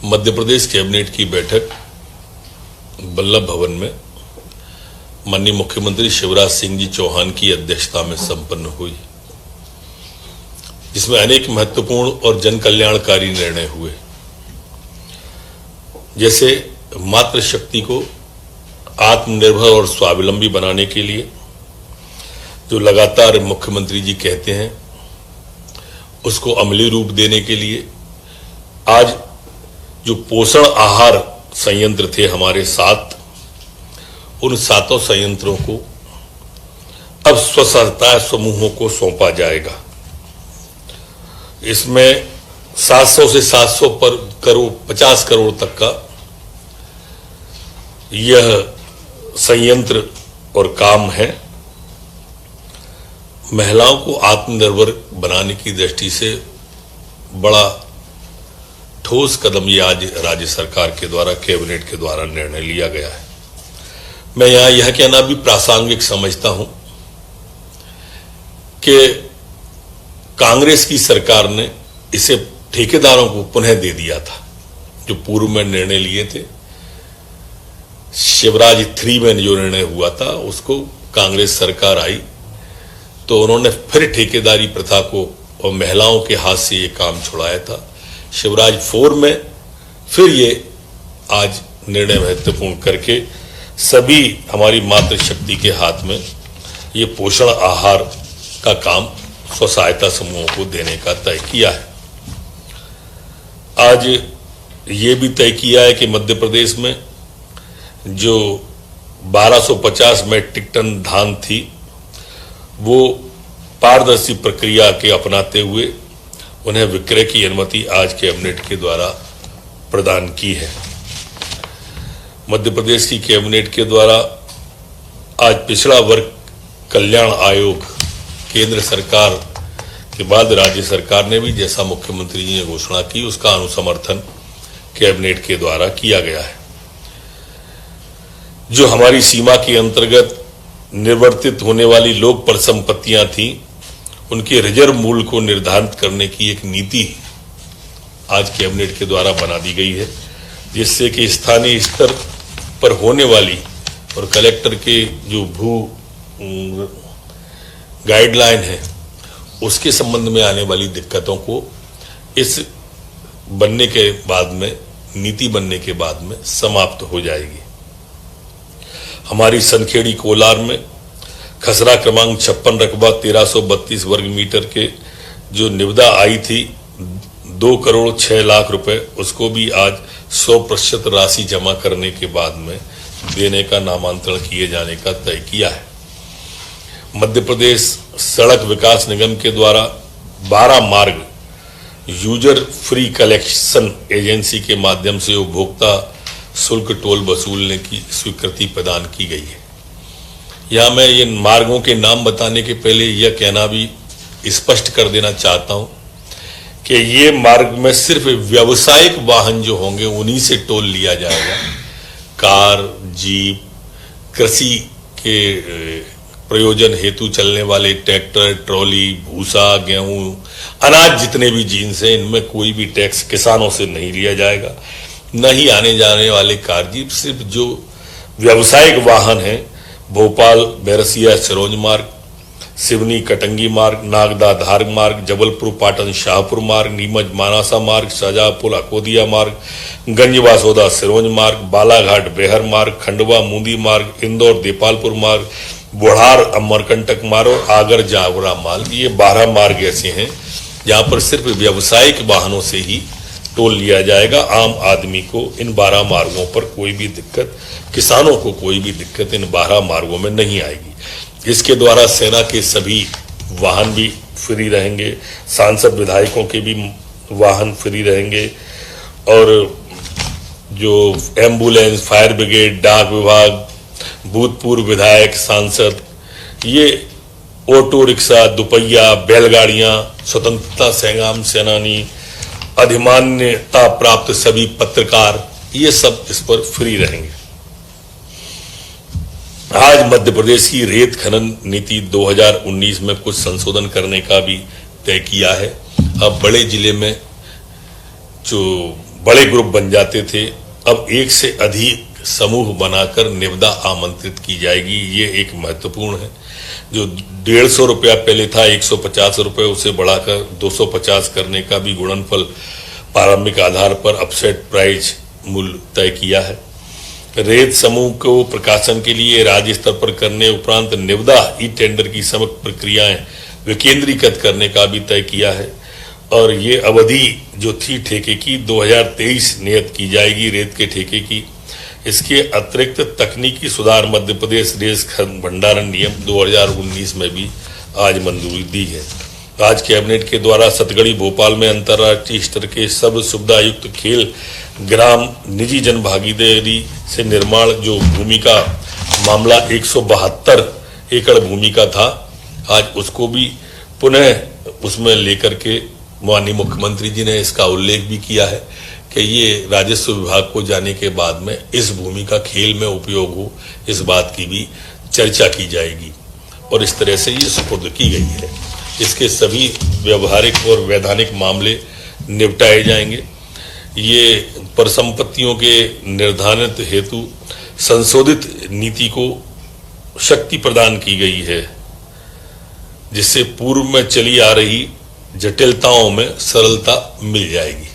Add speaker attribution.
Speaker 1: Madhya Pradesh cabinet की बैठक वल्लभ भवन में माननीय मुख्यमंत्री शिवराज सिंह जी चौहान की अध्यक्षता में संपन्न हुई, जिसमें अनेक महत्वपूर्ण और जन कल्याणकारी निर्णय हुए। जैसे मातृशक्ति को आत्मनिर्भर और स्वावलंबी बनाने के लिए जो लगातार मुख्यमंत्री जी कहते हैं, उसको अमली रूप देने के लिए आज जो पोषण आहार संयंत्र थे हमारे 7, उन 7 संयंत्रों को अब स्व-सहायता समूहों को सौंपा जाएगा। इसमें 700 से 750 करोड़ तक का यह संयंत्र और काम है। महिलाओं को आत्मनिर्भर बनाने की दृष्टि से बड़ा ठोस कदम ये आज राज्य सरकार के द्वारा, कैबिनेट के द्वारा निर्णय लिया गया है। मैं यहां यह कहना भी प्रासंगिक समझता हूं कि कांग्रेस की सरकार ने इसे ठेकेदारों को पुनः दे दिया था। जो पूर्व में निर्णय लिए थे, शिवराज 3 में जो निर्णय हुआ था, उसको कांग्रेस सरकार आई तो उन्होंने फिर ठेकेदारी प्रथा को और महिलाओं के हाथ से ये काम छुड़ाया था। शिवराज 4 में फिर ये आज निर्णय महत्वपूर्ण करके सभी हमारी मातृशक्ति के हाथ में ये पोषण आहार का काम स्व सहायता समूहों को देने का तय किया है। आज ये भी तय किया है कि मध्य प्रदेश में जो 1250 मेट्रिक टन धान थी, वो पारदर्शी प्रक्रिया के अपनाते हुए उन्हें विक्रय की अनुमति आज कैबिनेट के द्वारा प्रदान की है। मध्य प्रदेश की कैबिनेट के द्वारा आज पिछड़ा वर्ग कल्याण आयोग केंद्र सरकार के बाद राज्य सरकार ने भी, जैसा मुख्यमंत्री जी ने घोषणा की, उसका अनुसमर्थन कैबिनेट के द्वारा किया गया है। जो हमारी सीमा के अंतर्गत निर्वर्तित होने वाली लोक परिसंपत्तियां थी, उनके रिजर्व मूल्य को निर्धारित करने की एक नीति आज कैबिनेट के द्वारा बना दी गई है, जिससे कि स्थानीय स्तर पर होने वाली और कलेक्टर के जो भू गाइडलाइन है, उसके संबंध में आने वाली दिक्कतों को इस बनने के बाद में, नीति बनने के बाद में समाप्त हो जाएगी। हमारी सनखेड़ी कोलार में खसरा क्रमांक 56 रकबा 1332 वर्ग मीटर के जो निविदा आई थी 2 करोड़ 6 लाख रुपए, उसको भी आज 100% राशि जमा करने के बाद में देने का नामांतरण किए जाने का तय किया है। मध्य प्रदेश सड़क विकास निगम के द्वारा 12 मार्ग यूजर फ्री कलेक्शन एजेंसी के माध्यम से उपभोक्ता शुल्क टोल वसूलने की स्वीकृति प्रदान की गई है। यहां मैं ये मार्गों के नाम बताने के पहले यह कहना भी स्पष्ट कर देना चाहता हूं कि ये मार्ग में सिर्फ व्यावसायिक वाहन जो होंगे उन्हीं से टोल लिया जाएगा। कार, जीप, कृषि के प्रयोजन हेतु चलने वाले ट्रैक्टर, ट्रॉली, भूसा, गेहूं, अनाज जितने भी जीन्स हैं, इनमें कोई भी टैक्स किसानों से नहीं लिया जाएगा। न ही आने जाने वाले कार, जीप, सिर्फ जो व्यावसायिक वाहन हैं, भोपाल बैरसिया सिरोंज मार्ग, सिवनी कटंगी मार्ग, नागदा धार मार्ग, जबलपुर पाटन शाहपुर मार्ग, नीमच मानासा मार्ग, शाहजहांपुर अकोदिया मार्ग, गंजवासोदा सिरोंज मार्ग, बालाघाट बेहर मार्ग, खंडवा मूंदी मार्ग, इंदौर देपालपुर मार्ग, बुढ़ार अमरकंटक मार्ग और आगर जावरा मार्ग। ये 12 मार्ग ऐसे हैं जहां पर सिर्फ व्यावसायिक वाहनों से ही टोल लिया जाएगा। आम आदमी को इन 12 मार्गों पर कोई भी दिक्कत, किसानों को कोई भी दिक्कत इन 12 मार्गों में नहीं आएगी। इसके द्वारा सेना के सभी वाहन भी फ्री रहेंगे, सांसद विधायकों के भी वाहन फ्री रहेंगे और जो एम्बुलेंस, फायर ब्रिगेड, डाक विभाग, भूतपूर्व विधायक, सांसद, ये ऑटो रिक्शा, दुपहिया, बैलगाड़ियां, स्वतंत्रता संग्राम सेनानी, अधिमान्यता प्राप्त सभी पत्रकार, ये सब इस पर फ्री रहेंगे। आज मध्य प्रदेश की रेत खनन नीति 2019 में कुछ संशोधन करने का भी तय किया है। अब बड़े जिले में जो बड़े ग्रुप बन जाते थे, अब एक से अधिक समूह बनाकर निविदा आमंत्रित की जाएगी। ये एक महत्वपूर्ण है। जो 150 रुपया पहले था 150 रुपये, उसे बढ़ाकर 250 करने का भी गुणनफल प्रारंभिक आधार पर अपसेट प्राइस मूल्य तय किया है। रेत समूह को प्रकाशन के लिए राज्य स्तर पर करने उपरांत निविदा ई टेंडर की समग्र प्रक्रियाएं विकेंद्रीकृत करने का भी तय किया है और ये अवधि जो थी ठेके की 2023 नियत की जाएगी रेत के ठेके की। इसके अतिरिक्त तकनीकी सुधार मध्य प्रदेश रेत भंडारण नियम 2019 में भी आज मंजूरी दी है। आज कैबिनेट के द्वारा सतगड़ी भोपाल में अंतर्राष्ट्रीय स्तर के सब सुविधा युक्त खेल ग्राम निजी जन भागीदारी से निर्माण जो भूमि का मामला 172 एकड़ भूमि का था, आज उसको भी पुनः उसमें लेकर के माननीय मुख्यमंत्री जी ने इसका उल्लेख भी किया है कि ये राजस्व विभाग को जाने के बाद में इस भूमि का खेल में उपयोग हो, इस बात की भी चर्चा की जाएगी और इस तरह से ये सुपुर्द की गई है। इसके सभी व्यवहारिक और वैधानिक मामले निपटाए जाएंगे। ये परिसंपत्तियों के निर्धारित हेतु संशोधित नीति को शक्ति प्रदान की गई है, जिससे पूर्व में चली आ रही जटिलताओं में सरलता मिल जाएगी।